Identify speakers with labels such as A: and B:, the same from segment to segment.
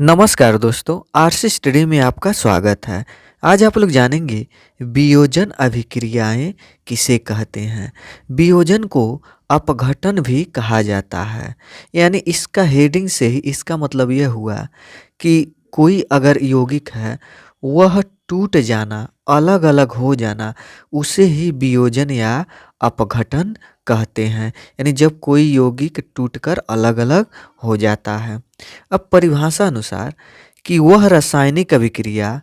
A: नमस्कार दोस्तों, RC study में आपका स्वागत है। आज आप लोग जानेंगे वियोजन अभिक्रियाएं किसे कहते हैं। वियोजन को अपघटन भी कहा जाता है। यानी इसका हेडिंग से ही इसका मतलब यह हुआ कि कोई अगर यौगिक है वह टूट जाना, अलग अलग हो जाना, उसे ही वियोजन या अपघटन कहते हैं। यानी जब कोई यौगिक टूटकर अलग अलग हो जाता है। अब परिभाषा अनुसार कि वह रासायनिक अभिक्रिया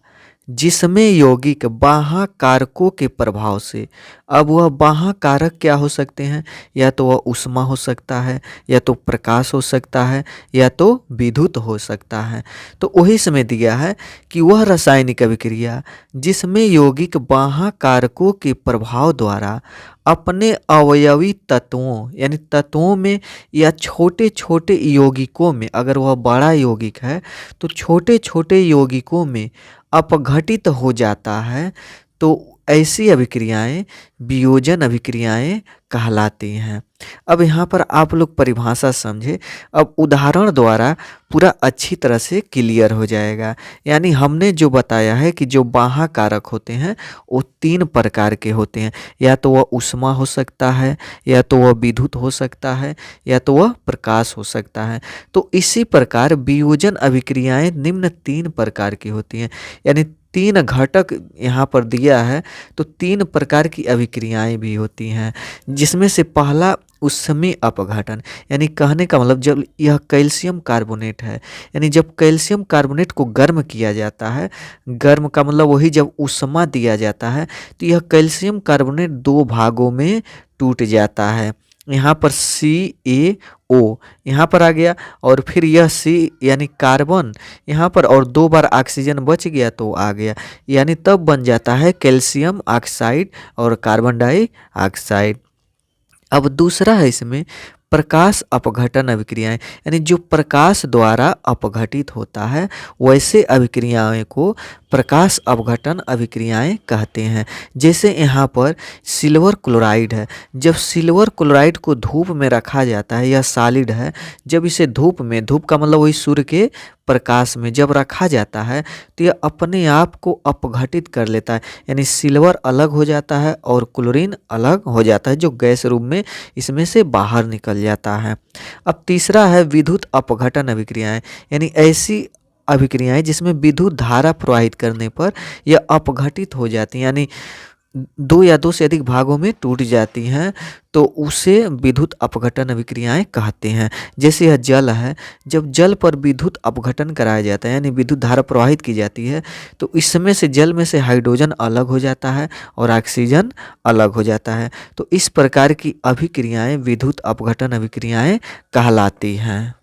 A: जिसमें यौगिक बाह्य कारकों के प्रभाव से, अब वह बाह्य कारक क्या हो सकते हैं, या तो वह ऊष्मा हो सकता है, या तो प्रकाश हो सकता है, या तो विद्युत हो सकता है। तो वही समय दिया है कि वह रासायनिक अभिक्रिया जिसमें यौगिक बाह्य कारकों के प्रभाव द्वारा अपने अवयवी तत्वों यानी तत्वों में या छोटे छोटे यौगिकों में, अगर वह बड़ा यौगिक है तो छोटे छोटे यौगिकों में अपघटित हो जाता है, तो ऐसी अभिक्रियाएं वियोजन अभिक्रियाएं कहलाती हैं। अब यहाँ पर आप लोग परिभाषा समझे, अब उदाहरण द्वारा पूरा अच्छी तरह से क्लियर हो जाएगा। यानी हमने जो बताया है कि जो बाह्य कारक होते हैं वो 3 प्रकार के होते हैं, या तो वह ऊष्मा हो सकता है, या तो वह विद्युत हो सकता है, या तो वह प्रकाश हो सकता है। तो इसी प्रकार वियोजन अभिक्रियाएं निम्न 3 प्रकार की होती हैं। यानी 3 घटक यहाँ पर दिया है, तो 3 प्रकार की अभिक्रियाएं भी होती हैं, जिसमें से पहला ऊष्मीय अपघटन। यानी कहने का मतलब जब यह कैल्शियम कार्बोनेट है, यानी जब कैल्शियम कार्बोनेट को गर्म किया जाता है, गर्म का मतलब वही जब ऊष्मा दिया जाता है, तो यह कैल्शियम कार्बोनेट 2 भागों में टूट जाता है। यहाँ पर CaO यहाँ पर आ गया, और फिर यह C यानी कार्बन यहाँ पर, और 2 बार ऑक्सीजन बच गया तो आ गया, यानी तब बन जाता है कैल्शियम ऑक्साइड और कार्बन डाइऑक्साइड। अब दूसरा है इसमें प्रकाश अपघटन अभिक्रियाएं। यानी जो प्रकाश द्वारा अपघटित होता है वैसे अभिक्रियाएं को प्रकाश अपघटन अभिक्रियाएं कहते हैं। जैसे यहाँ पर सिल्वर क्लोराइड है, जब सिल्वर क्लोराइड को धूप में रखा जाता है, यह सॉलिड है, जब इसे धूप में, धूप का मतलब वही सूर्य के प्रकाश में जब रखा जाता है तो यह अपने आप को अपघटित कर लेता है। यानी सिल्वर अलग हो जाता है और क्लोरीन अलग हो जाता है, जो गैस रूप में इसमें से बाहर निकल जाता है। अब तीसरा है विद्युत अपघटन अभिक्रियाएं। यानी ऐसी अभिक्रियाएं जिसमें विद्युत धारा प्रवाहित करने पर यह अपघटित हो जाती हैं, यानी 2 या 2 से अधिक भागों में टूट जाती हैं, तो उसे विद्युत अपघटन अभिक्रियाएं कहते हैं। जैसे यह जल है, जब जल पर विद्युत अपघटन कराया जाता है, यानी विद्युत धारा प्रवाहित की जाती है, तो इसमें से जल में से हाइड्रोजन अलग हो जाता है और ऑक्सीजन अलग हो जाता है। तो इस प्रकार की अभिक्रियाएं विद्युत अपघटन अभिक्रियाएं कहलाती हैं।